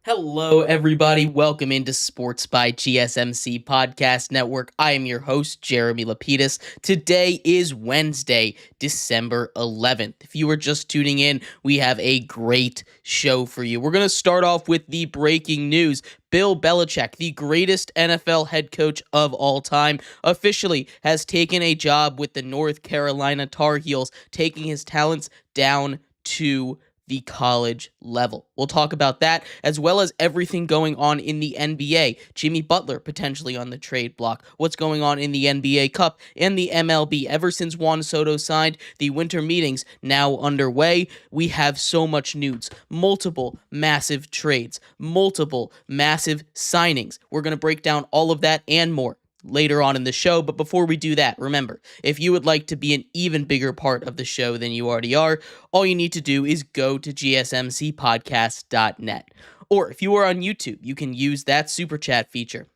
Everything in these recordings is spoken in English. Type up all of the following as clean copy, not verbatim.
Hello, everybody. Welcome into Sports by GSMC Podcast Network. I am your host, Jeremy Lapidus. Today is Wednesday, December 11th. If you are just tuning in, we have a great show for you. We're going to start off with the breaking news. Bill Belichick, the greatest NFL head coach of all time, officially has taken a job with the North Carolina Tar Heels, taking his talents down to the college level. We'll talk about that as well as everything going on in the NBA. Jimmy Butler potentially on the trade block. What's going on in the NBA Cup and the MLB. Ever since Juan Soto signed, the winter meetings now underway. We have so much news. Multiple massive trades. Multiple massive signings. We're going to break down all of that and more later on in the show. But before we do that, remember, if you would like to be an even bigger part of the show than you already are, all you need to do is go to gsmcpodcast.net. Or if you are on YouTube, you can use that super chat feature.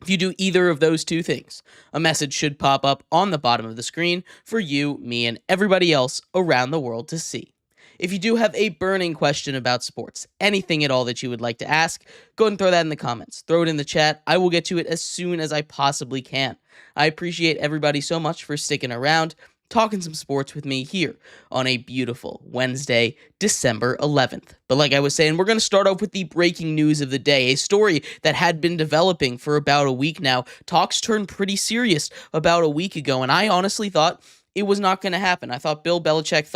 If you do either of those two things, a message should pop up on the bottom of the screen for you, me, and everybody else around the world to see. If you do have a burning question about sports, anything at all that you would like to ask, go ahead and throw that in the comments. Throw it in the chat. I will get to it as soon as I possibly can. I appreciate everybody so much for sticking around, talking some sports with me here on a beautiful Wednesday, December 11th. But like I was saying, we're going to start off with the breaking news of the day, a story that had been developing for about a week now. Talks turned pretty serious about a week ago, and I honestly thought it was not going to happen. I thought Bill Belichick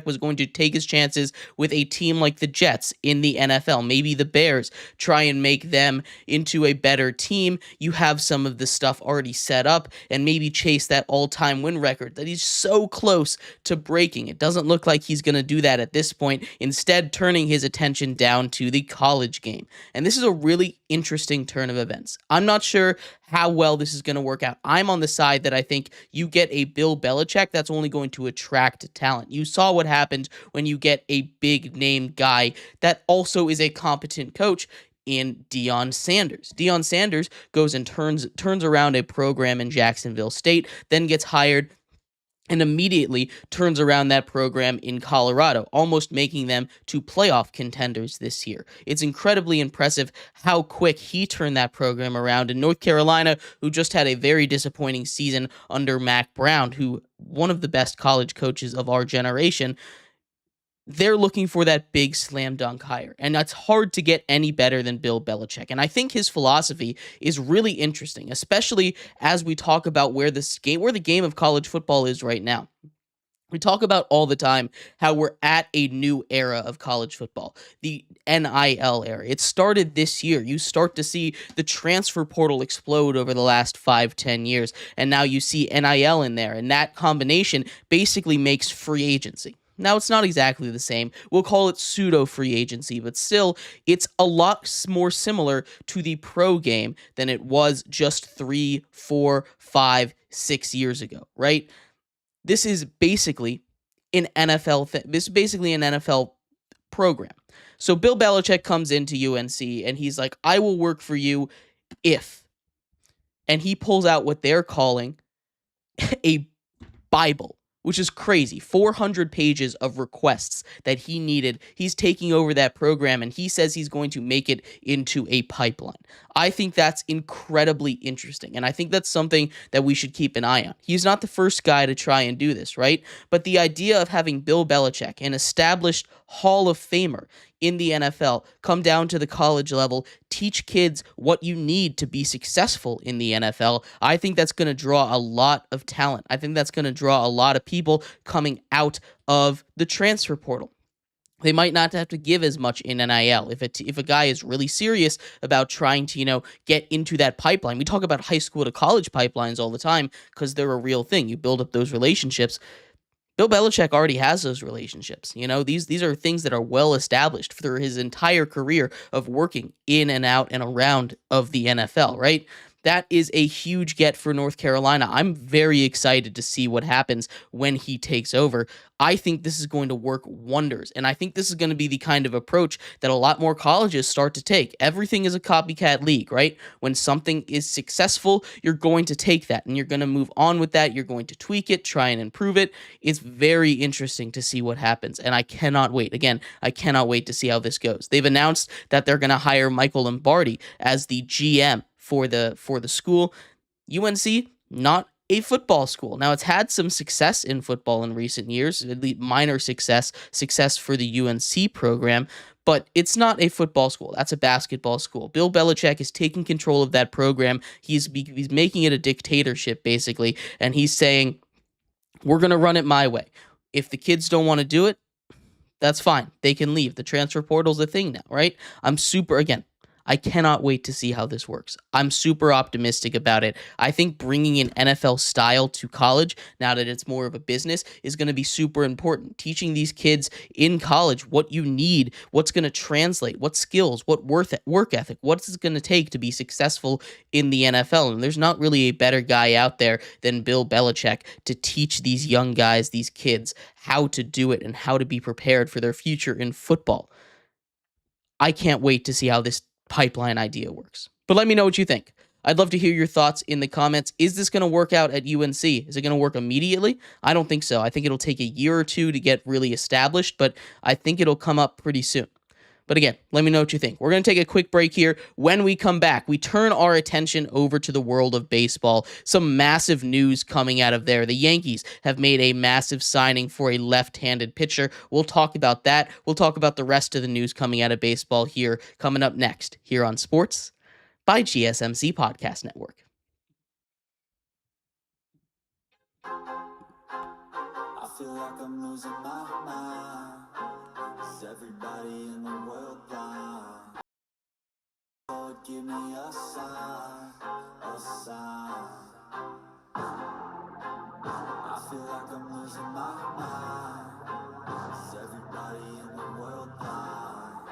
was going to take his chances with a team like the Jets in the NFL. Maybe the Bears, try and make them into a better team. You have some of the stuff already set up and maybe chase that all-time win record that he's so close to breaking. It doesn't look like he's going to do that at this point, instead turning his attention down to the college game. And this is a really interesting turn of events. I'm not sure how well this is going to work out. I'm on the side that I think you get a Bill Belichick that's only going to attract talent. You saw what happened when you get a big name guy that also is a competent coach in Deion Sanders. Deion Sanders goes and turns around a program in Jacksonville State, then gets hired and immediately turns around that program in Colorado, almost making them to playoff contenders this year. It's incredibly impressive how quick he turned that program around. In North Carolina, who just had a very disappointing season under Mac Brown, who one of the best college coaches of our generation, they're looking for that big slam dunk hire. And that's hard to get any better than Bill Belichick. And I think his philosophy is really interesting, especially as we talk about where the game of college football is right now. We talk about all the time how we're at a new era of college football, the NIL era. It started this year. You start to see the transfer portal explode over the last 5-10 years. And now you see NIL in there. And that combination basically makes free agency. Now, it's not exactly the same. We'll call it pseudo-free agency, but still, it's a lot more similar to the pro game than it was just 3, 4, 5, 6 years ago, right? This is basically an NFL program. So Bill Belichick comes into UNC, and he's like, I will work for you if. And he pulls out what they're calling a Bible, which is crazy. 400 pages of requests that he needed. He's taking over that program, and he says he's going to make it into a pipeline. I think that's incredibly interesting, and I think that's something that we should keep an eye on. He's not the first guy to try and do this, right? But the idea of having Bill Belichick, an established Hall of Famer in the NFL, come down to the college level, teach kids what you need to be successful in the NFL, I think that's going to draw a lot of talent. I think that's going to draw a lot of people coming out of the transfer portal. They might not have to give as much in NIL if a guy is really serious about trying to, get into that pipeline. We talk about high school to college pipelines all the time because they're a real thing. You build up those relationships. Bill Belichick already has those relationships. These are things that are well established through his entire career of working in and out and around of the NFL, right? That is a huge get for North Carolina. I'm very excited to see what happens when he takes over. I think this is going to work wonders. And I think this is going to be the kind of approach that a lot more colleges start to take. Everything is a copycat league, right? When something is successful, you're going to take that and you're going to move on with that. You're going to tweak it, try and improve it. It's very interesting to see what happens. And I cannot wait. Again, I cannot wait to see how this goes. They've announced that they're going to hire Michael Lombardi as the GM for the school. UNC, not a football school. Now, it's had some success in football in recent years, at least minor success for the UNC program, but it's not a football school. That's a basketball school. Bill Belichick is taking control of that program. He's making it a dictatorship, basically, and he's saying, we're going to run it my way. If the kids don't want to do it, that's fine. They can leave. The transfer portal's a thing now, right? I cannot wait to see how this works. I'm super optimistic about it. I think bringing an NFL style to college, now that it's more of a business, is going to be super important. Teaching these kids in college what you need, what's going to translate, what skills, what work ethic, what's it going to take to be successful in the NFL. And there's not really a better guy out there than Bill Belichick to teach these young guys, these kids, how to do it and how to be prepared for their future in football. I can't wait to see how this pipeline idea works. But let me know what you think. I'd love to hear your thoughts in the comments. Is this going to work out at UNC? Is it going to work immediately? I don't think so. I think it'll take a year or two to get really established, but I think it'll come up pretty soon. But again, let me know what you think. We're going to take a quick break here. When we come back, we turn our attention over to the world of baseball. Some massive news coming out of there. The Yankees have made a massive signing for a left-handed pitcher. We'll talk about that. We'll talk about the rest of the news coming out of baseball here, coming up next, here on Sports by GSMC Podcast Network. I feel like I'm losing my mind. Is everybody in the world blind? Lord, give me a sign, a sign. I feel like I'm losing my mind. Is everybody in the world blind?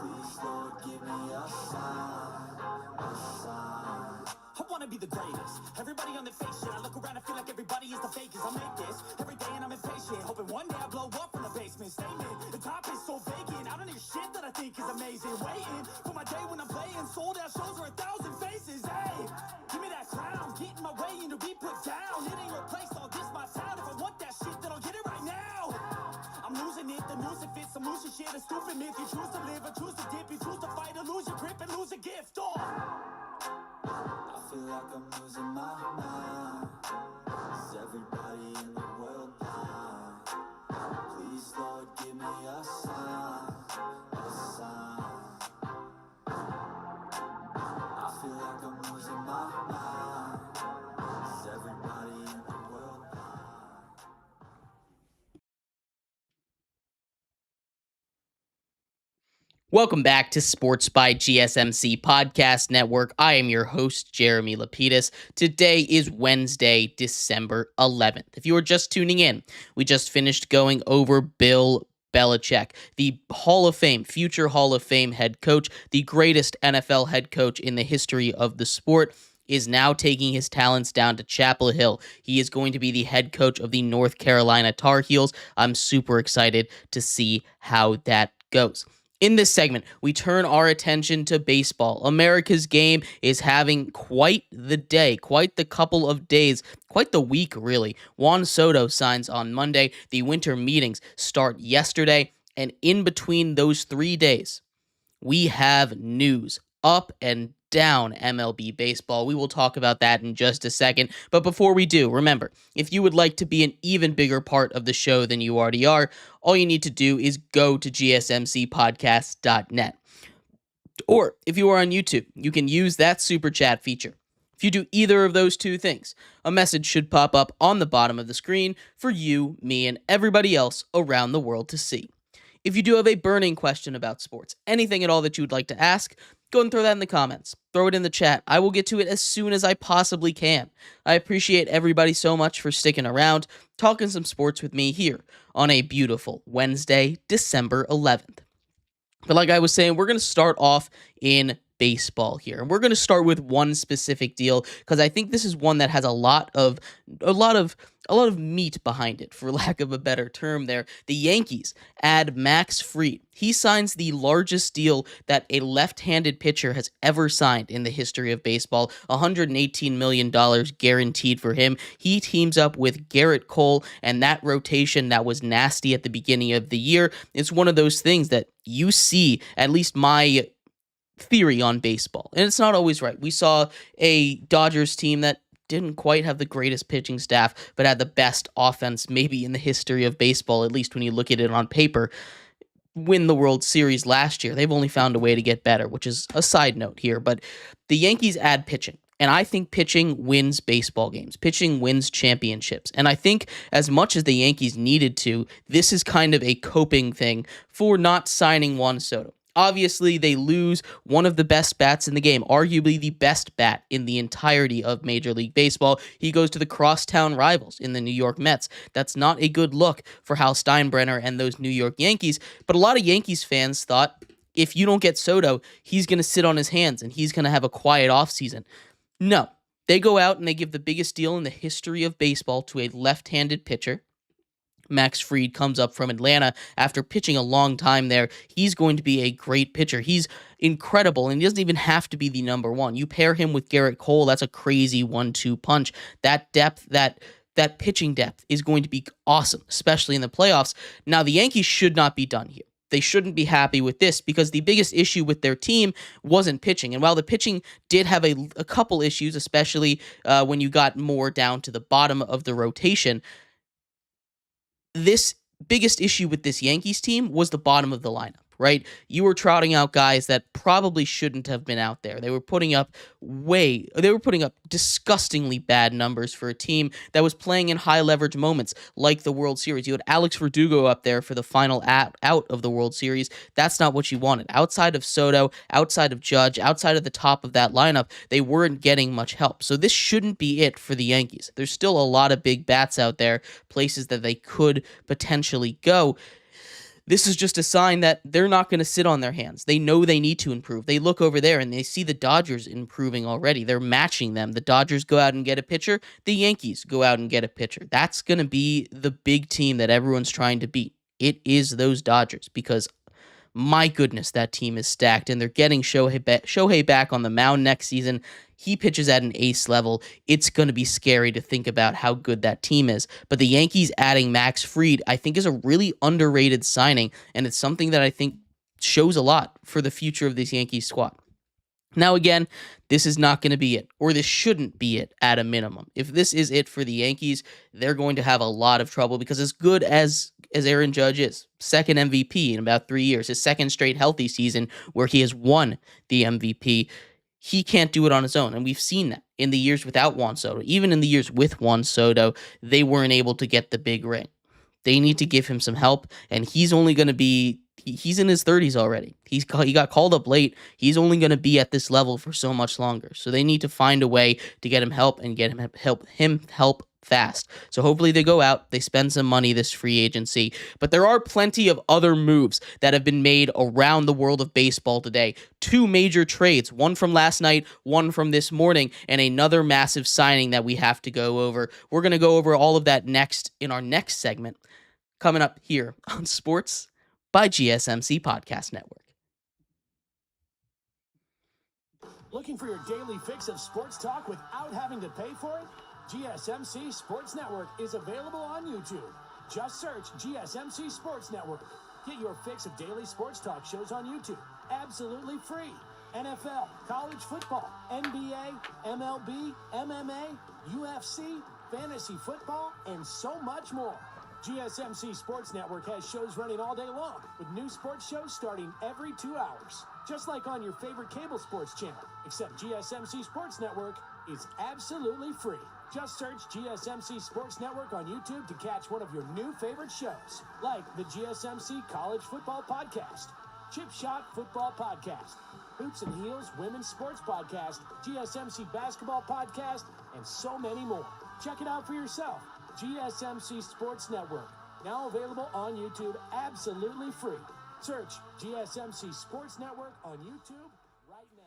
Please, Lord, give me a sign, a sign. I wanna be the greatest. Everybody on their face shit. I look around and feel like everybody is the fakest. I make this every day and I'm impatient. Hoping one day I blow up from the basement. Statement, the top is so vacant. I don't hear shit that I think is amazing. Waiting for my day when I'm playing. Sold out shows for 1,000 faces. Hey, give me that crown. Get in my way and to be put down. It ain't your place, all this my sound. If I want that shit, then I'll get it right now. I'm losing it, the noose it fits. I'm losing shit, a stupid myth. You choose to live or choose to dip. You choose to fight or lose your grip and lose a gift. Oh. I feel like I'm losing my mind. Is everybody in the world blind? Please, Lord, give me a sign, a sign. I feel like I'm losing my mind. Is everybody in the world blind? Welcome back to Sports by GSMC Podcast Network. I am your host, Jeremy Lapidus. Today is Wednesday, December 11th. If you are just tuning in, we just finished going over Bill Belichick, the Hall of Fame, future Hall of Fame head coach, the greatest NFL head coach in the history of the sport, is now taking his talents down to Chapel Hill. He is going to be the head coach of the North Carolina Tar Heels. I'm super excited to see how that goes. In this segment, we turn our attention to baseball. America's game is having quite the day, quite the couple of days, quite the week, really. Juan Soto signs on Monday. The winter meetings start yesterday. And in between those 3 days, we have news up and down MLB baseball. We will talk about that in just a second. But before we do, remember, if you would like to be an even bigger part of the show than you already are, all you need to do is go to gsmcpodcast.net. Or if you are on YouTube, you can use that super chat feature. If you do either of those two things, a message should pop up on the bottom of the screen for you, me, and everybody else around the world to see. If you do have a burning question about sports, anything at all that you would like to ask, go and throw that in the comments. Throw it in the chat. I will get to it as soon as I possibly can. I appreciate everybody so much for sticking around, talking some sports with me here on a beautiful Wednesday, December 11th. But like I was saying, we're going to start off in baseball here. And we're going to start with one specific deal because I think this is one that has a lot of meat behind it, for lack of a better term there. The Yankees add Max Fried. He signs the largest deal that a left-handed pitcher has ever signed in the history of baseball, $118 million guaranteed for him. He teams up with Garrett Cole, and that rotation that was nasty at the beginning of the year, it's one of those things that you see, at least my theory on baseball, and it's not always right. We saw a Dodgers team that didn't quite have the greatest pitching staff, but had the best offense maybe in the history of baseball, at least when you look at it on paper, win the World Series last year. They've only found a way to get better, which is a side note here, but the Yankees add pitching. And I think pitching wins baseball games. Pitching wins championships. And I think as much as the Yankees needed to, this is kind of a coping thing for not signing Juan Soto. Obviously, they lose one of the best bats in the game, arguably the best bat in the entirety of Major League Baseball. He goes to the crosstown rivals in the New York Mets. That's not a good look for Hal Steinbrenner and those New York Yankees. But a lot of Yankees fans thought if you don't get Soto, he's going to sit on his hands and he's going to have a quiet offseason. No, they go out and they give the biggest deal in the history of baseball to a left-handed pitcher. Max Fried comes up from Atlanta after pitching a long time there. He's going to be a great pitcher. He's incredible, and he doesn't even have to be the number one. You pair him with Garrett Cole, that's a crazy 1-2 punch. That depth, that pitching depth is going to be awesome, especially in the playoffs. Now, the Yankees should not be done here. They shouldn't be happy with this because the biggest issue with their team wasn't pitching. And while the pitching did have a couple issues, especially when you got more down to the bottom of the rotation, this biggest issue with this Yankees team was the bottom of the lineup, right? You were trotting out guys that probably shouldn't have been out there. They were putting up disgustingly bad numbers for a team that was playing in high leverage moments like the World Series. You had Alex Verdugo up there for the final out of the World Series. That's not what you wanted. Outside of Soto, outside of Judge, outside of the top of that lineup, they weren't getting much help. So this shouldn't be it for the Yankees. There's still a lot of big bats out there, places that they could potentially go. This is just a sign that they're not going to sit on their hands. They know they need to improve. They look over there and they see the Dodgers improving already. They're matching them. The Dodgers go out and get a pitcher. The Yankees go out and get a pitcher. That's going to be the big team that everyone's trying to beat. It is those Dodgers because, my goodness, that team is stacked, and they're getting Shohei back on the mound next season. He pitches at an ace level. It's going to be scary to think about how good that team is. But the Yankees adding Max Fried, I think, is a really underrated signing, and it's something that I think shows a lot for the future of this Yankees squad. Now, again, this is not going to be it, or this shouldn't be it at a minimum. If this is it for the Yankees, they're going to have a lot of trouble because as good as Aaron Judge is, second MVP in about 3 years, his second straight healthy season where he has won the MVP, he can't do it on his own, and we've seen that in the years without Juan Soto. Even in the years with Juan Soto, they weren't able to get the big ring. They need to give him some help, and he's only going to be he's in his 30s already. He got called up late. He's only going to be at this level for so much longer. So they need to find a way to get him help and get him help fast. So hopefully they go out, they spend some money this free agency. But there are plenty of other moves that have been made around the world of baseball today. 2 major trades, one from last night, one from this morning, and another massive signing that we have to go over. We're going to go over all of that next in our next segment, coming up here on Sports by GSMC Podcast Network. Looking for your daily fix of sports talk without having to pay for it? GSMC Sports Network is available on YouTube. Just search GSMC Sports Network. Get your fix of daily sports talk shows on YouTube. Absolutely free. NFL, college football, NBA, MLB, MMA, UFC, fantasy football, and so much more. GSMC Sports Network has shows running all day long, with new sports shows starting every 2 hours. Just like on your favorite cable sports channel, except GSMC Sports Network is absolutely free. Just search GSMC Sports Network on YouTube to catch one of your new favorite shows, like the GSMC College Football Podcast, Chip Shot Football Podcast, Hoops and Heels Women's Sports Podcast, GSMC Basketball Podcast, and so many more. Check it out for yourself. GSMC Sports Network, now available on YouTube absolutely free. Search GSMC Sports Network on YouTube right now.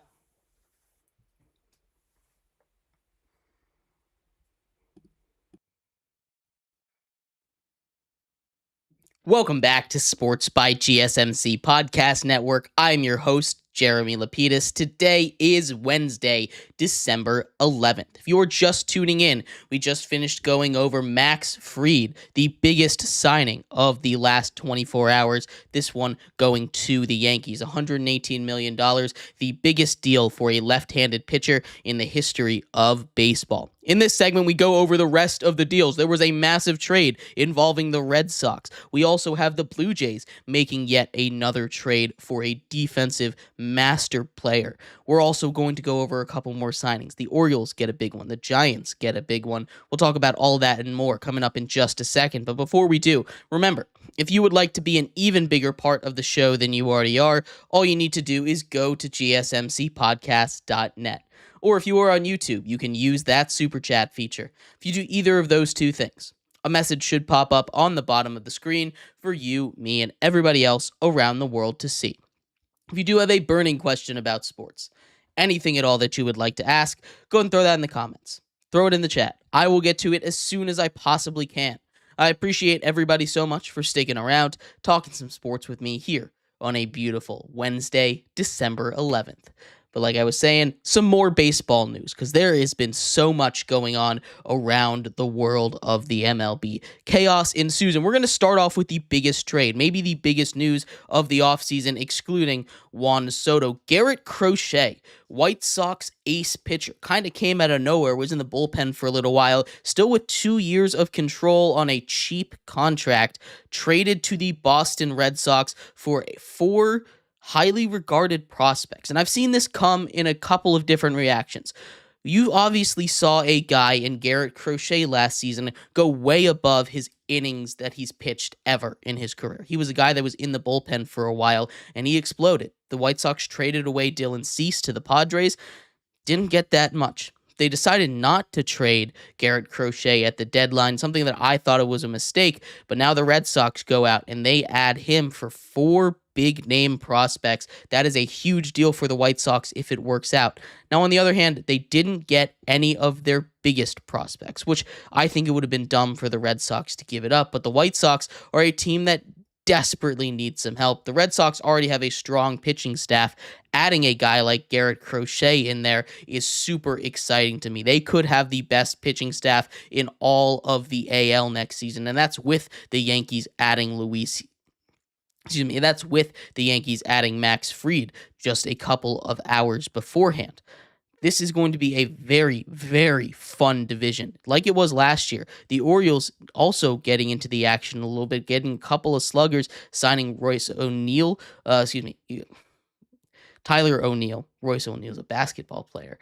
Welcome back to Sports by GSMC Podcast Network. I'm your host, Jeremy Lapidus. Today is Wednesday, December 11th. If you're just tuning in, we just finished going over Max Fried, the biggest signing of the last 24 hours. This one going to the Yankees, $118 million, the biggest deal for a left-handed pitcher in the history of baseball. In this segment, we go over the rest of the deals. There was a massive trade involving the Red Sox. We also have the Blue Jays making yet another trade for a defensive master player. We're also going to go over a couple more signings. The Orioles get a big one. The Giants get a big one. We'll talk about all that and more coming up in just a second. But before we do, remember, if you would like to be an even bigger part of the show than you already are, all you need to do is go to gsmcpodcast.net. Or if you are on YouTube, you can use that super chat feature. If you do either of those two things, a message should pop up on the bottom of the screen for you, me, and everybody else around the world to see. If you do have a burning question about sports, anything at all that you would like to ask, go and throw that in the comments. Throw it in the chat. I will get to it as soon as I possibly can. I appreciate everybody so much for sticking around, talking some sports with me here on a beautiful Wednesday, December 11th. But like I was saying, some more baseball news, because there has been so much going on around the world of the MLB. Chaos ensues, and we're going to start off with the biggest trade, maybe the biggest news of the offseason, excluding Juan Soto. Garrett Crochet, White Sox ace pitcher, kind of came out of nowhere, was in the bullpen for a little while, still with 2 years of control on a cheap contract, traded to the Boston Red Sox for 4 highly regarded prospects. And I've seen this come in a couple of different reactions. You obviously saw a guy in Garrett Crochet last season go way above his innings that he's pitched ever in his career. He was a guy that was in the bullpen for a while, and he exploded. The White Sox traded away Dylan Cease to the Padres. Didn't get that much. They decided not to trade Garrett Crochet at the deadline, something that I thought it was a mistake, but now the Red Sox go out and they add him for 4 big-name prospects. That is a huge deal for the White Sox if it works out. Now, on the other hand, they didn't get any of their biggest prospects, which I think it would have been dumb for the Red Sox to give it up, but the White Sox are a team that desperately needs some help. The Red Sox already have a strong pitching staff. Adding a guy like Garrett Crochet in there is super exciting to me. They could have the best pitching staff in all of the AL next season, and that's with the Yankees adding that's with the Yankees adding Max Fried just a couple of hours beforehand. This is going to be a very, very fun division, like it was last year. The Orioles also getting into the action a little bit, getting a couple of sluggers, signing Tyler O'Neill. Royce O'Neill's a basketball player.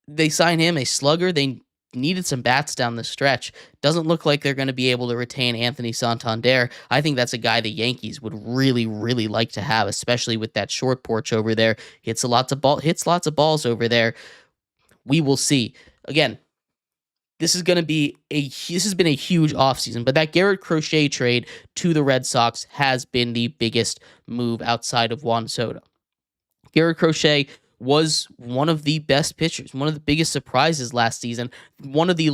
They signed him, a slugger. They needed some bats down the stretch. Doesn't look like they're going to be able to retain Anthony Santander. I think that's a guy the Yankees would really, really like to have, especially with that short porch over there. Hits lots of balls over there. We will see. Again, this has been a huge offseason, but that Garrett Crochet trade to the Red Sox has been the biggest move outside of Juan Soto. Garrett Crochet was one of the best pitchers, one of the biggest surprises last season, maybe the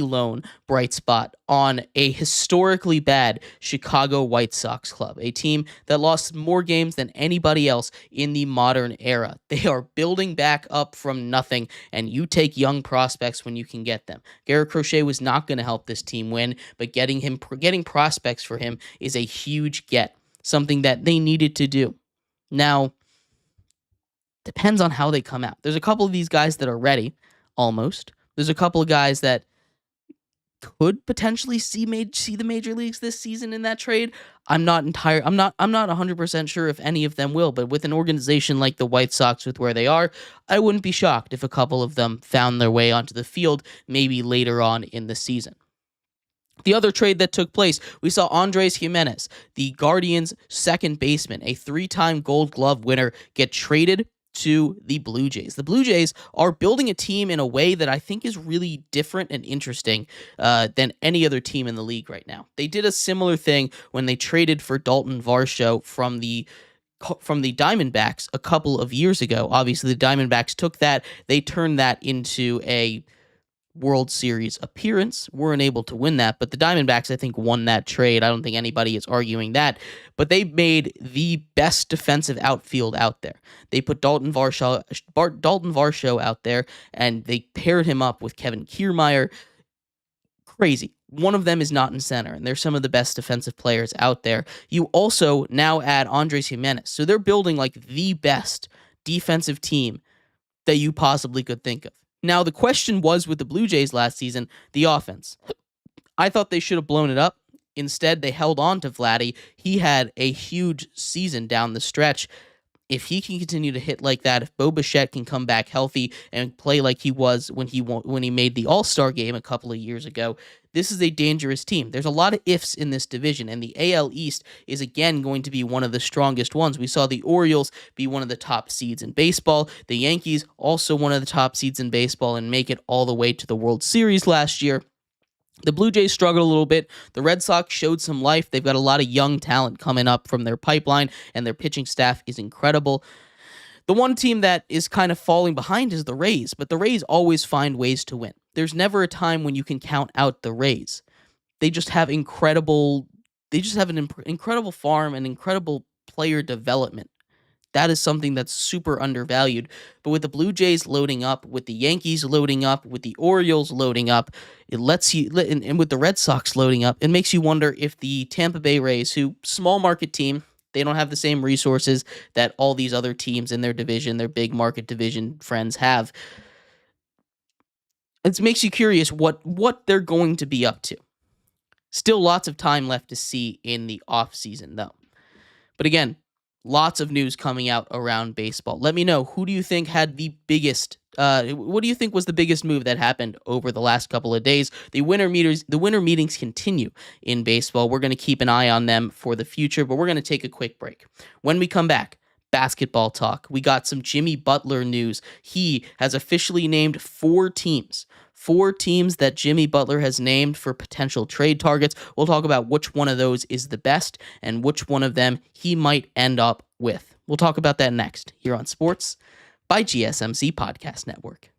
lone bright spot on a historically bad Chicago White Sox club, a team that lost more games than anybody else in the modern era. They are building back up from nothing, and you take young prospects when you can get them. Garrett Crochet was not going to help this team win, but getting prospects for him is a huge get, something that they needed to do. Now, depends on how they come out. There's a couple of these guys that are ready, almost. There's a couple of guys that could potentially see the major leagues this season in that trade. I'm not 100% sure if any of them will, but with an organization like the White Sox with where they are, I wouldn't be shocked if a couple of them found their way onto the field maybe later on in the season. The other trade that took place, we saw Andres Gimenez, the Guardians' second baseman, a 3-time Gold Glove winner, get traded to the Blue Jays. The Blue Jays are building a team in a way that I think is really different and interesting than any other team in the league right now. They did a similar thing when they traded for Dalton Varsho from the Diamondbacks a couple of years ago. Obviously, the Diamondbacks took that, they turned that into a World Series appearance, weren't able to win that, but the Diamondbacks, I think, won that trade. I don't think anybody is arguing that, but they made the best defensive outfield out there. They put Dalton Varsho out there, and they paired him up with Kevin Kiermaier. Crazy. One of them is not in center, and they're some of the best defensive players out there. You also now add Andres Gimenez, so they're building like the best defensive team that you possibly could think of. Now, the question was with the Blue Jays last season, the offense. I thought they should have blown it up. Instead, they held on to Vladdy. He had a huge season down the stretch. If he can continue to hit like that, if Bo Bichette can come back healthy and play like he was when he made the All-Star game a couple of years ago, this is a dangerous team. There's a lot of ifs in this division, and the AL East is again going to be one of the strongest ones. We saw the Orioles be one of the top seeds in baseball. The Yankees also one of the top seeds in baseball and make it all the way to the World Series last year. The Blue Jays struggled a little bit. The Red Sox showed some life. They've got a lot of young talent coming up from their pipeline, and their pitching staff is incredible. The one team that is kind of falling behind is the Rays, but the Rays always find ways to win. There's never a time when you can count out the Rays. They just have an incredible farm and incredible player development. That is something that's super undervalued. But with the Blue Jays loading up, with the Yankees loading up, with the Orioles loading up, it lets you, and with the Red Sox loading up, it makes you wonder if the Tampa Bay Rays, who small market team, they don't have the same resources that all these other teams in their division, their big market division friends have. It makes you curious what they're going to be up to. Still lots of time left to see in the offseason, though. But again, lots of news coming out around baseball. Let me know, who do you think had the biggest, what do you think was the biggest move that happened over the last couple of days? The winter meetings continue in baseball. We're going to keep an eye on them for the future, but we're going to take a quick break. When we come back, basketball talk. We got some Jimmy Butler news. He has officially named 4 teams that Jimmy Butler has named for potential trade targets. We'll talk about which one of those is the best and which one of them he might end up with. We'll talk about that next here on Sports by GSMC Podcast Network.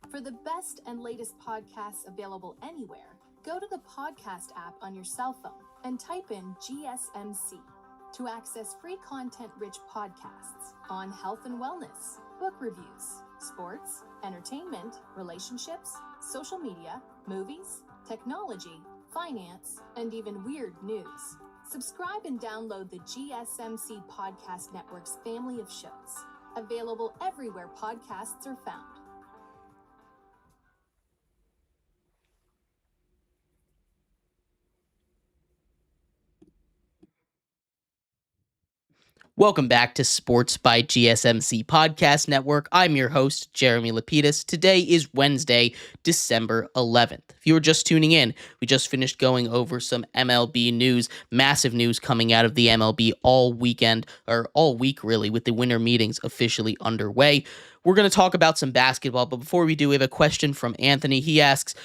For the best and latest podcasts available anywhere, go to the podcast app on your cell phone and type in GSMC to access free content-rich podcasts on health and wellness, book reviews, sports, entertainment, relationships, social media, movies, technology, finance, and even weird news. Subscribe and download the GSMC Podcast Network's family of shows, available everywhere podcasts are found. Welcome back to Sports by GSMC Podcast Network. I'm your host, Jeremy Lapidus. Today is Wednesday, December 11th. If you were just tuning in, we just finished going over some MLB news, massive news coming out of the MLB all weekend, or all week really, with the winter meetings officially underway. We're going to talk about some basketball, but before we do, we have a question from Anthony. He asks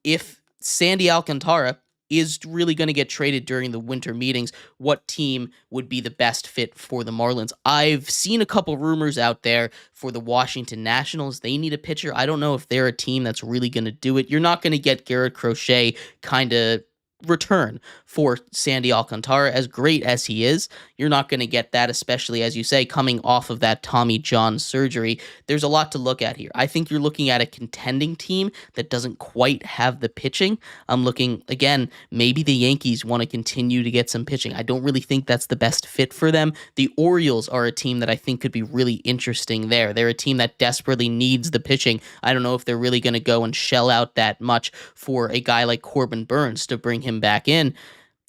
if Sandy Alcantara is really going to get traded during the winter meetings, what team would be the best fit for the Marlins? I've seen a couple rumors out there for the Washington Nationals. They need a pitcher. I don't know if they're a team that's really going to do it. You're not going to get Garrett Crochet kind of return for Sandy Alcantara. As great as he is, you're not going to get that, especially, as you say, coming off of that Tommy John surgery. There's a lot to look at here. I think you're looking at a contending team that doesn't quite have the pitching. I'm looking, again, maybe the Yankees want to continue to get some pitching. I don't really think that's the best fit for them. The Orioles are a team that I think could be really interesting there. They're a team that desperately needs the pitching. I don't know if they're really going to go and shell out that much for a guy like Corbin Burns to bring him back in.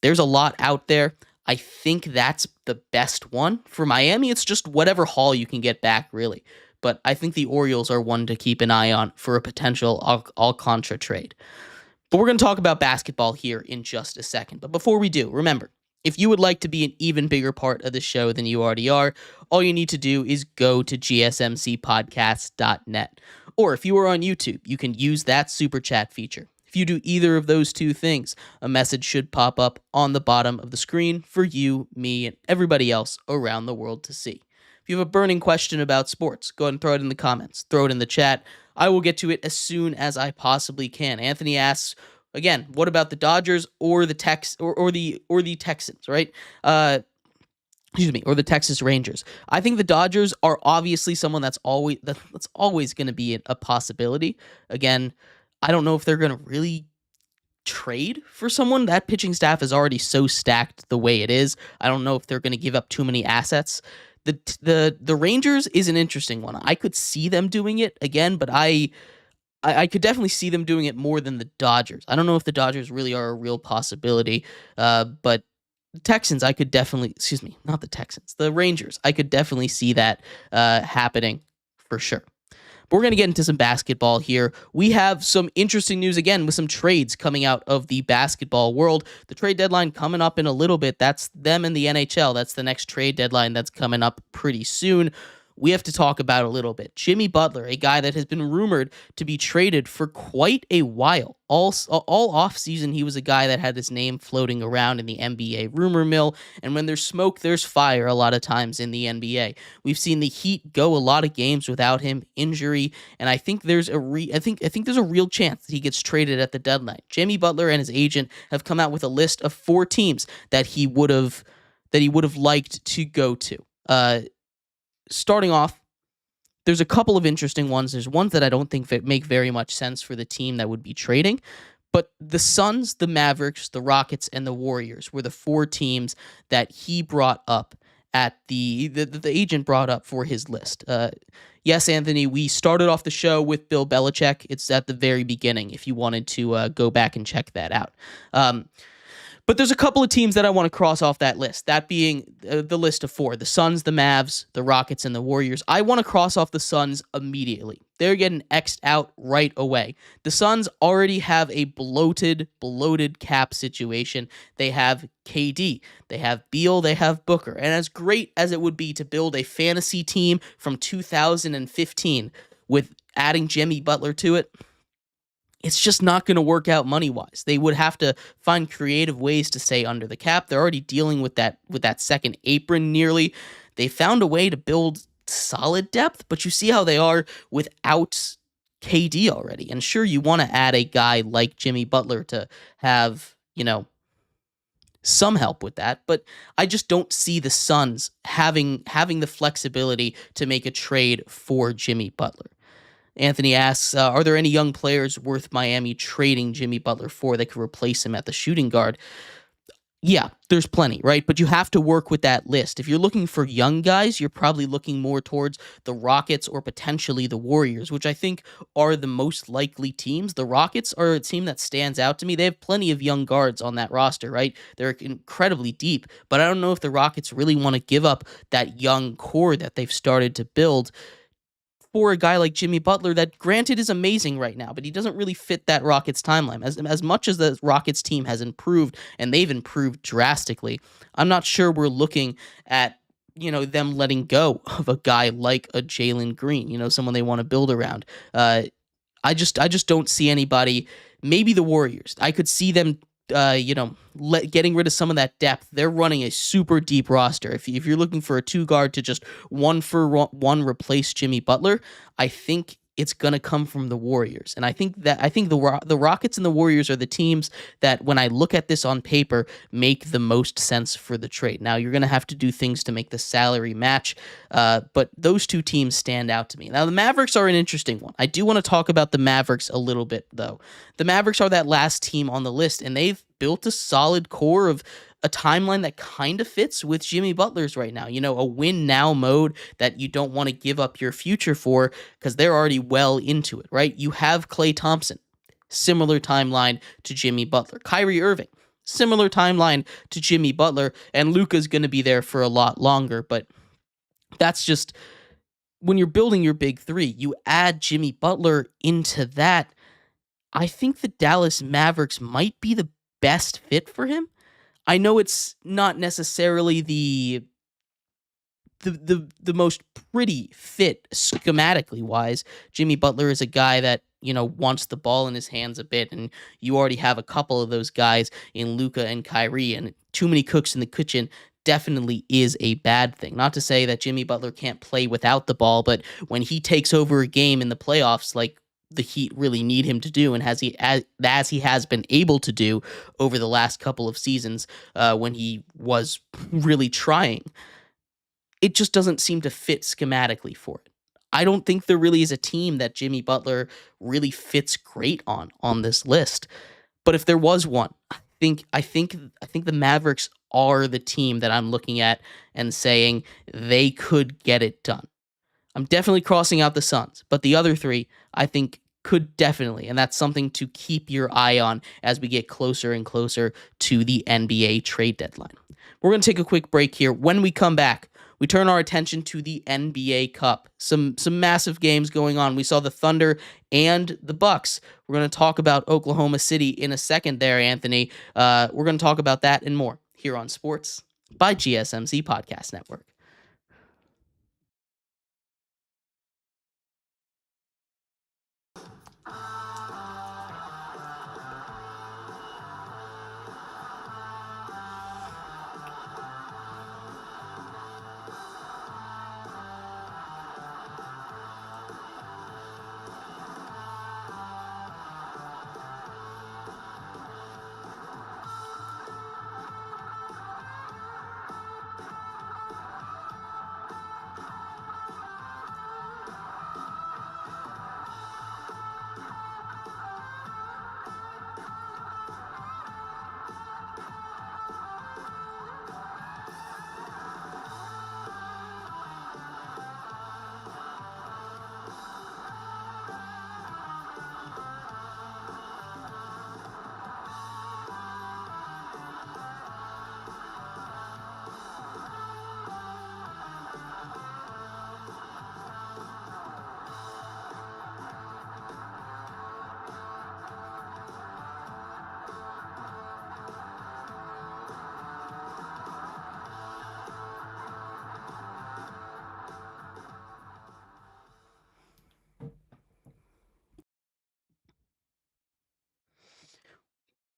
There's a lot out there. I think that's the best one. For Miami, it's just whatever haul you can get back, really. But I think the Orioles are one to keep an eye on for a potential Alcantara trade. But we're going to talk about basketball here in just a second. But before we do, remember, if you would like to be an even bigger part of the show than you already are, all you need to do is go to gsmcpodcast.net. Or if you are on YouTube, you can use that super chat feature. If If you do either of those two things, a message should pop up on the bottom of the screen for you, me, and everybody else around the world to see. If you have a burning question about sports, go ahead and throw it in the comments, throw it in the chat. I will get to it as soon as I possibly can. Anthony asks, again, what about the Dodgers or the Texans, right? Or the Texas Rangers. I think the Dodgers are obviously someone that's always going to be a possibility. Again, I don't know if they're going to really trade for someone. That pitching staff is already so stacked the way it is. I don't know if they're going to give up too many assets. The Rangers is an interesting one. I could see them doing it again, but I could definitely see them doing it more than the Dodgers. I don't know if the Dodgers really are a real possibility, but the Texans, I could definitely, not the Texans, the Rangers, I could definitely see that happening for sure. But we're going to get into some basketball here. We have some interesting news again with some trades coming out of the basketball world. The trade deadline coming up in a little bit. That's them in the NHL. That's the next trade deadline that's coming up pretty soon. We have to talk about a little bit. Jimmy Butler, a guy that has been rumored to be traded for quite a while. All offseason, he was a guy that had his name floating around in the NBA rumor mill. And when there's smoke, there's fire a lot of times in the NBA. We've seen the Heat go a lot of games without him, injury, and I think there's a real chance that he gets traded at the deadline. Jimmy Butler and his agent have come out with a list of 4 teams that he would have liked to go to. Starting off, there's a couple of interesting ones. There's ones that I don't think make very much sense for the team that would be trading, but the Suns, the Mavericks, the Rockets, and the Warriors were the 4 teams that he brought up at the agent brought up for his list. Yes, Anthony, we started off the show with Bill Belichick. It's at the very beginning if you wanted to go back and check that out. But there's a couple of teams that I want to cross off that list, that being the list of 4, the Suns, the Mavs, the Rockets, and the Warriors. I want to cross off the Suns immediately. They're getting X'd out right away. The Suns already have a bloated cap situation. They have KD, they have Beal, they have Booker. And as great as it would be to build a fantasy team from 2015 with adding Jimmy Butler to it, it's just not going to work out money-wise. They would have to find creative ways to stay under the cap. They're already dealing with that second apron nearly. They found a way to build solid depth, but you see how they are without KD already. And sure, you want to add a guy like Jimmy Butler to have, some help with that, but I just don't see the Suns having the flexibility to make a trade for Jimmy Butler. Anthony asks, are there any young players worth Miami trading Jimmy Butler for that could replace him at the shooting guard? Yeah, there's plenty, right? But you have to work with that list. If you're looking for young guys, you're probably looking more towards the Rockets or potentially the Warriors, which I think are the most likely teams. The Rockets are a team that stands out to me. They have plenty of young guards on that roster, right? They're incredibly deep, but I don't know if the Rockets really want to give up that young core that they've started to build for a guy like Jimmy Butler that, granted, is amazing right now, but he doesn't really fit that Rockets timeline. As much as the Rockets team has improved, and they've improved drastically, I'm not sure we're looking at, them letting go of a guy like a Jalen Green, someone they want to build around. I just don't see anybody. Maybe the Warriors. I could see them getting rid of some of that depth. They're running a super deep roster. If you're looking for a 2-guard to just one replace Jimmy Butler, I think it's going to come from the Warriors. And I think the Rockets and the Warriors are the teams that, when I look at this on paper, make the most sense for the trade. Now, you're going to have to do things to make the salary match, but those 2 teams stand out to me. Now, the Mavericks are an interesting one. I do want to talk about the Mavericks a little bit, though. The Mavericks are that last team on the list, and they've built a solid core of a timeline that kind of fits with Jimmy Butler's right now. A win now mode that you don't want to give up your future for because they're already well into it, right? You have Klay Thompson, similar timeline to Jimmy Butler. Kyrie Irving, similar timeline to Jimmy Butler. And Luka's going to be there for a lot longer, but that's just, when you're building your big 3, you add Jimmy Butler into that. I think the Dallas Mavericks might be the best fit for him. I know it's not necessarily the most pretty fit schematically wise. Jimmy Butler is a guy that wants the ball in his hands a bit, and you already have a couple of those guys in Luka and Kyrie, and too many cooks in the kitchen definitely is a bad thing. Not to say that Jimmy Butler can't play without the ball, but when he takes over a game in the playoffs, like the Heat really need him to do, and as he has been able to do over the last couple of seasons, when he was really trying, it just doesn't seem to fit schematically for it. I don't think there really is a team that Jimmy Butler really fits great on this list. But if there was one, I think the Mavericks are the team that I'm looking at and saying they could get it done. I'm definitely crossing out the Suns, but the other three I think could definitely, and that's something to keep your eye on as we get closer and closer to the NBA trade deadline. We're going to take a quick break here. When we come back, we turn our attention to the NBA Cup. Some massive games going on. We saw the Thunder and the Bucks. We're going to talk about Oklahoma City in a second there, Anthony. We're going to talk about that and more here on Sports by GSMC Podcast Network.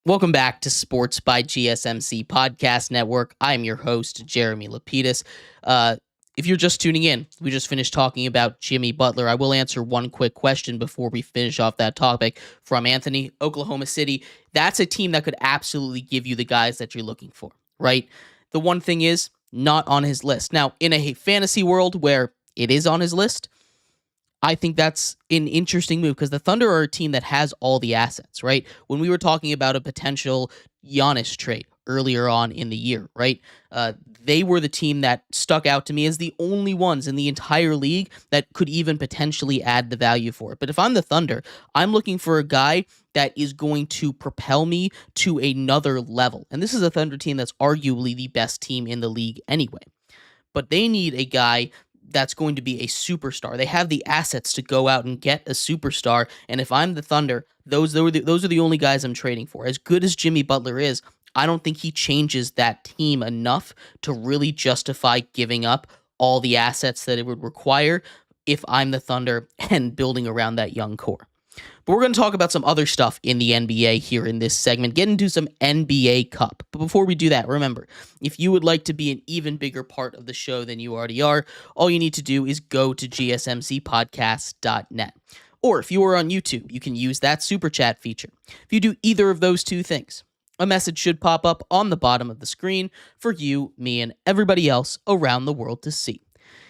Welcome back to Sports by GSMC Podcast Network. I'm your host, Jeremy Lapidus. If you're just tuning in, we just finished talking about Jimmy Butler. I will answer one quick question before we finish off that topic from Anthony. Oklahoma City, that's a team that could absolutely give you the guys that you're looking for, right? The one thing is, not on his list. Now, in a fantasy world where it is on his list, I think that's an interesting move because the Thunder are a team that has all the assets, right? When we were talking about a potential Giannis trade earlier on in the year, right? They were the team that stuck out to me as the only ones in the entire league that could even potentially add the value for it. But if I'm the Thunder, I'm looking for a guy that is going to propel me to another level. And this is a Thunder team that's arguably the best team in the league anyway. But they need a guy that's going to be a superstar. They have the assets to go out and get a superstar, and if I'm the Thunder, those are the only guys I'm trading for. As good as Jimmy Butler is, I don't think he changes that team enough to really justify giving up all the assets that it would require if I'm the Thunder and building around that young core. But we're going to talk about some other stuff in the NBA here in this segment, get into some NBA Cup. But before we do that, remember, if you would like to be an even bigger part of the show than you already are, all you need to do is go to gsmcpodcast.net. Or if you are on YouTube, you can use that super chat feature. If you do either of those two things, a message should pop up on the bottom of the screen for you, me, and everybody else around the world to see.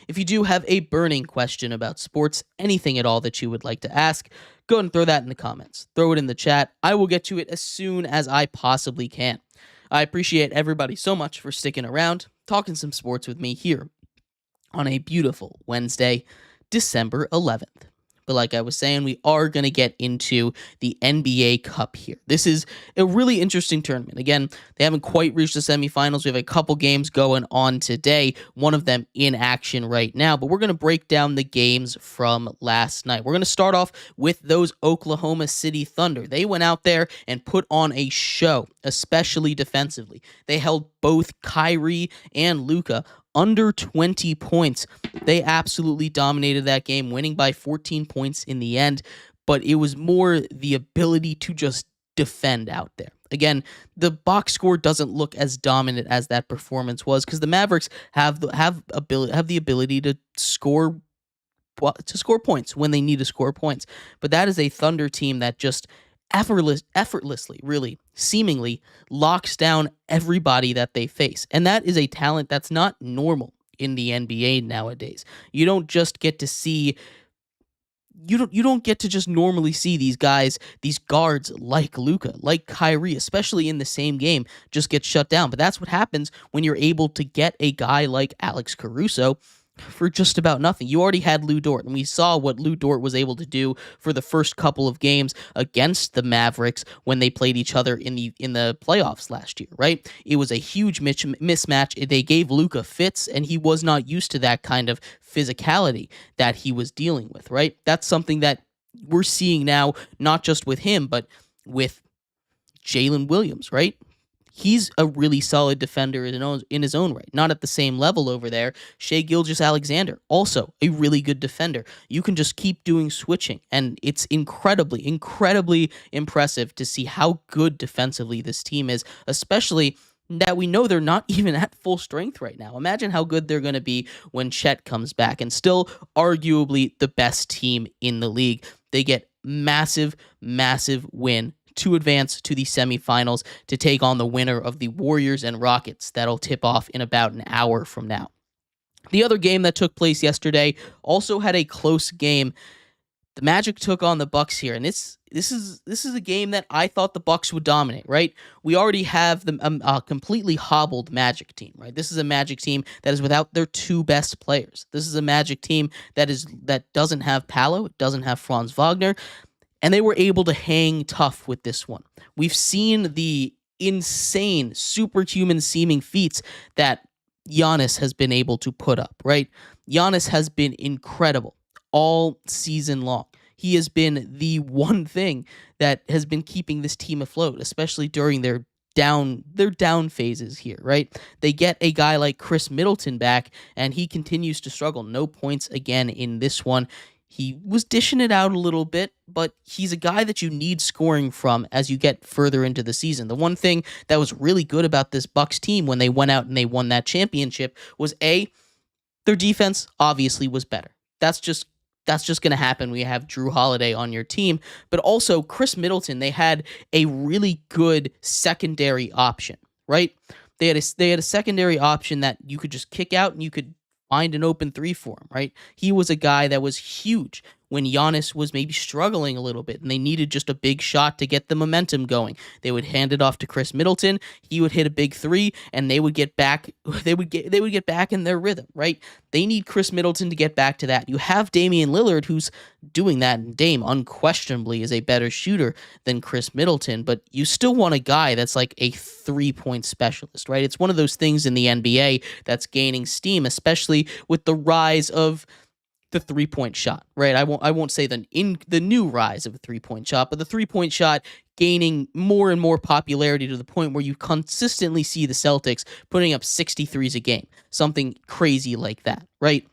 If you do have a burning question about sports, anything at all that you would like to ask, go ahead and throw that in the comments. Throw it in the chat. I will get to it as soon as I possibly can. I appreciate everybody so much for sticking around, talking some sports with me here on a beautiful Wednesday, December 11th. But like I was saying, we are going to get into the NBA Cup here. This is a really interesting tournament. Again, they haven't quite reached the semifinals. We have a couple games going on today, one of them in action right now. But we're going to break down the games from last night. We're going to start off with those Oklahoma City Thunder. They went out there and put on a show, especially defensively. They held both Kyrie and Luka under 20 points. They absolutely dominated that game, winning by 14 points in the end. but it was more the ability to just defend out there. Again, the box score doesn't look as dominant as that performance was because the Mavericks have the ability to score points when they need to score points. But that is a Thunder team that just effortlessly, really, seemingly locks down everybody that they face. And that is a talent that's not normal in the NBA nowadays. You don't just get to see you don't get to just normally see these guys, these guards like Luka, like Kyrie, especially in the same game, just get shut down. But that's what happens when you're able to get a guy like Alex Caruso for just about nothing. You already had Lou Dort, and we saw what Lou Dort was able to do for the first couple of games against the Mavericks when they played each other in the playoffs last year, right? It was a huge mismatch. They gave Luka fits, and he was not used to that kind of physicality that he was dealing with, right? That's something that we're seeing now, not just with him, but with Jalen Williams, right? He's a really solid defender in his own right. Not at the same level over there. Shai Gilgeous-Alexander, also a really good defender. You can just keep doing switching, and it's incredibly impressive to see how good defensively this team is, especially that we know they're not even at full strength right now. Imagine how good they're going to be when Chet comes back, and still arguably the best team in the league. They get massive win to advance to the semifinals to take on the winner of the Warriors and Rockets. That'll tip off in about an hour from now. The other game that took place yesterday also had a close game. The Magic took on the Bucks here, and this is a game that I thought the Bucks would dominate, right? We already have the completely hobbled Magic team, right? This is a Magic team that is without their two best players. This is a Magic team that doesn't have Paolo, it doesn't have Franz Wagner, and they were able to hang tough with this one. We've seen the insane, superhuman seeming feats that Giannis has been able to put up, right? Giannis has been incredible all season long. He has been the one thing that has been keeping this team afloat, especially during their down phases here, right? They get a guy like Chris Middleton back, and he continues to struggle. No points again in this one. He was dishing it out a little bit, but he's a guy that you need scoring from as you get further into the season. The one thing that was really good about this Bucks team when they went out and they won that championship was their defense obviously was better. That's just going to happen when you have Drew Holiday on your team. But also, Chris Middleton, they had a really good secondary option, right? They had a secondary option that you could just kick out and you could find an open three for him, right? He was a guy that was huge when Giannis was maybe struggling a little bit and they needed just a big shot to get the momentum going. They would hand it off to Chris Middleton, he would hit a big three, and they would get back in their rhythm, right? They need Chris Middleton to get back to that. You have Damian Lillard who's doing that, and Dame unquestionably is a better shooter than Chris Middleton, but you still want a guy that's like a 3-point specialist, right? It's one of those things in the NBA that's gaining steam, especially with the rise of the 3-point shot, right? I won't say the new rise of a 3-point shot, but the 3-point shot gaining more and more popularity to the point where you consistently see the Celtics putting up 63s a game, something crazy like that, right?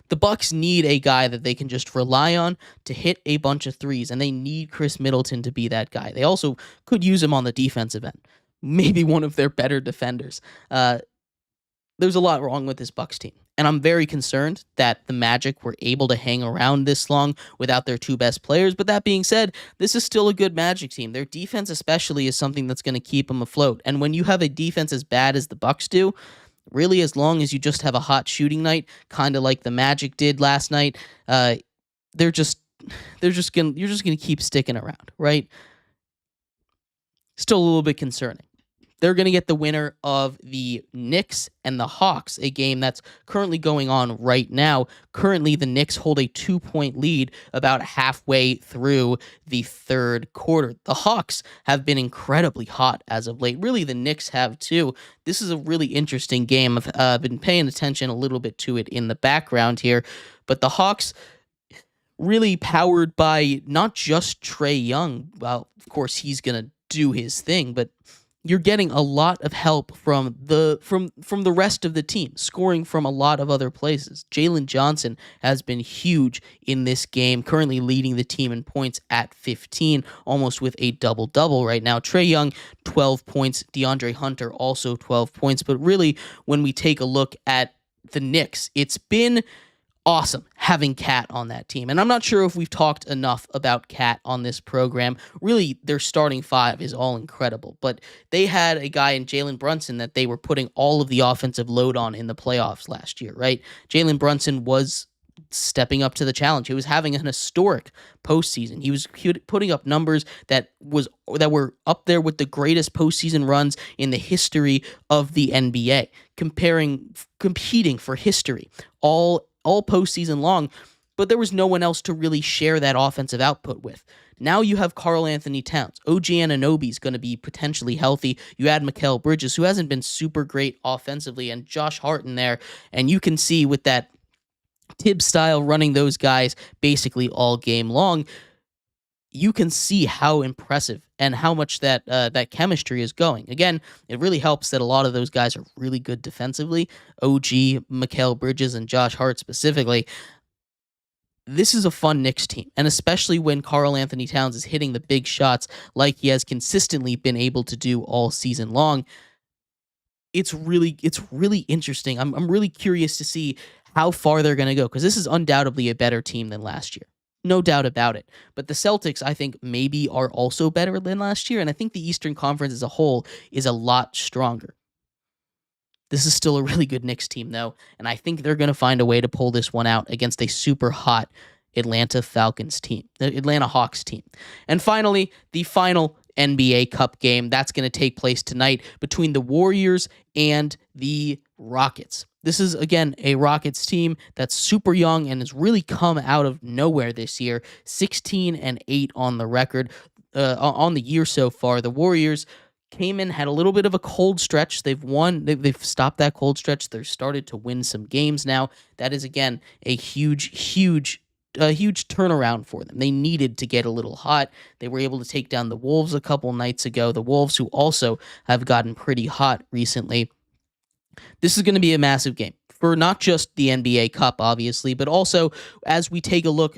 The Bucks need a guy that they can just rely on to hit a bunch of threes, and they need Chris Middleton to be that guy. They also could use him on the defensive end, maybe one of their better defenders. There's a lot wrong with this Bucks team, and I'm very concerned that the Magic were able to hang around this long without their two best players. But that being said, this is still a good Magic team. Their defense especially is something that's going to keep them afloat. And when you have a defense as bad as the Bucks do, really, as long as you just have a hot shooting night, kind of like the Magic did last night, you're just gonna keep sticking around, right? Still a little bit concerning. They're going to get the winner of the Knicks and the Hawks, a game that's currently going on right now. Currently, the Knicks hold a 2-point lead about halfway through the third quarter. The Hawks have been incredibly hot as of late. Really, the Knicks have too. This is a really interesting game. I've been paying attention a little bit to it in the background here. But the Hawks, really powered by not just Trae Young. Well, of course, he's going to do his thing, but you're getting a lot of help from the rest of the team, scoring from a lot of other places. Jalen Johnson has been huge in this game, currently leading the team in points at 15, almost with a double-double right now. Trae Young, 12 points. DeAndre Hunter, also 12 points. But really, when we take a look at the Knicks, it's been awesome having Cat on that team. And I'm not sure if we've talked enough about Cat on this program. Really, their starting five is all incredible. But they had a guy in Jalen Brunson that they were putting all of the offensive load on in the playoffs last year, right? Jalen Brunson was stepping up to the challenge. He was having an historic postseason. He was putting up numbers that were up there with the greatest postseason runs in the history of the NBA, competing for history all postseason long, but there was no one else to really share that offensive output with. Now you have Karl Anthony Towns. OG Anunoby is going to be potentially healthy. You add Mikal Bridges, who hasn't been super great offensively, and Josh Hart in there, and you can see with that Tibbs style running those guys basically all game long, you can see how impressive and how much that chemistry is going. Again, it really helps that a lot of those guys are really good defensively. OG, Mikal Bridges, and Josh Hart specifically. This is a fun Knicks team, and especially when Karl Anthony Towns is hitting the big shots like he has consistently been able to do all season long. It's really interesting. I'm really curious to see how far they're going to go, because this is undoubtedly a better team than last year. No doubt about it. But the Celtics, I think, maybe are also better than last year, and I think the Eastern Conference as a whole is a lot stronger. This is still a really good Knicks team, though, and I think they're going to find a way to pull this one out against a super hot Atlanta Hawks team. And finally, the final NBA Cup game, that's going to take place tonight between the Warriors and the Rockets. This is, again, a Rockets team that's super young and has really come out of nowhere this year. 16-8 on the record, on the year so far. The Warriors came in, had a little bit of a cold stretch. They've stopped that cold stretch. They've started to win some games now. That is, again, a huge turnaround for them. They needed to get a little hot. They were able to take down the Wolves a couple nights ago. The Wolves, who also have gotten pretty hot recently. This is going to be a massive game for not just the NBA Cup, obviously, but also as we take a look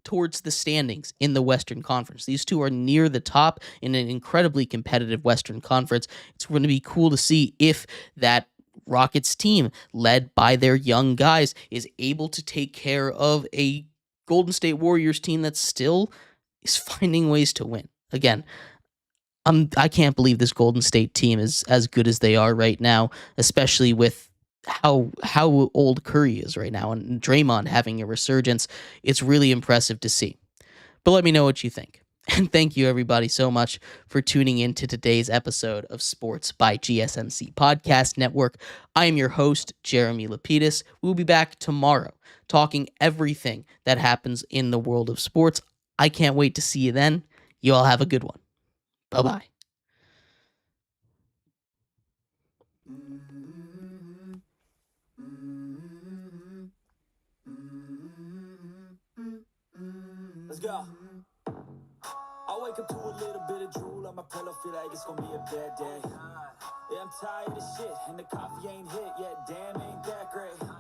towards the standings in the Western Conference. These two are near the top in an incredibly competitive Western Conference. It's going to be cool to see if that Rockets team, led by their young guys, is able to take care of a Golden State Warriors team that still is finding ways to win. Again, I can't believe this Golden State team is as good as they are right now, especially with how old Curry is right now and Draymond having a resurgence. It's really impressive to see. But let me know what you think. And thank you, everybody, so much for tuning in to today's episode of Sports by GSMC Podcast Network. I am your host, Jeremy Lapidus. We'll be back tomorrow talking everything that happens in the world of sports. I can't wait to see you then. You all have a good one. Bye-bye. Let's go. I wake up to a little bit of drool on my pillow, feel like it's gonna be a bad day. Yeah, I'm tired of shit, and the coffee ain't hit yet, damn, ain't that great.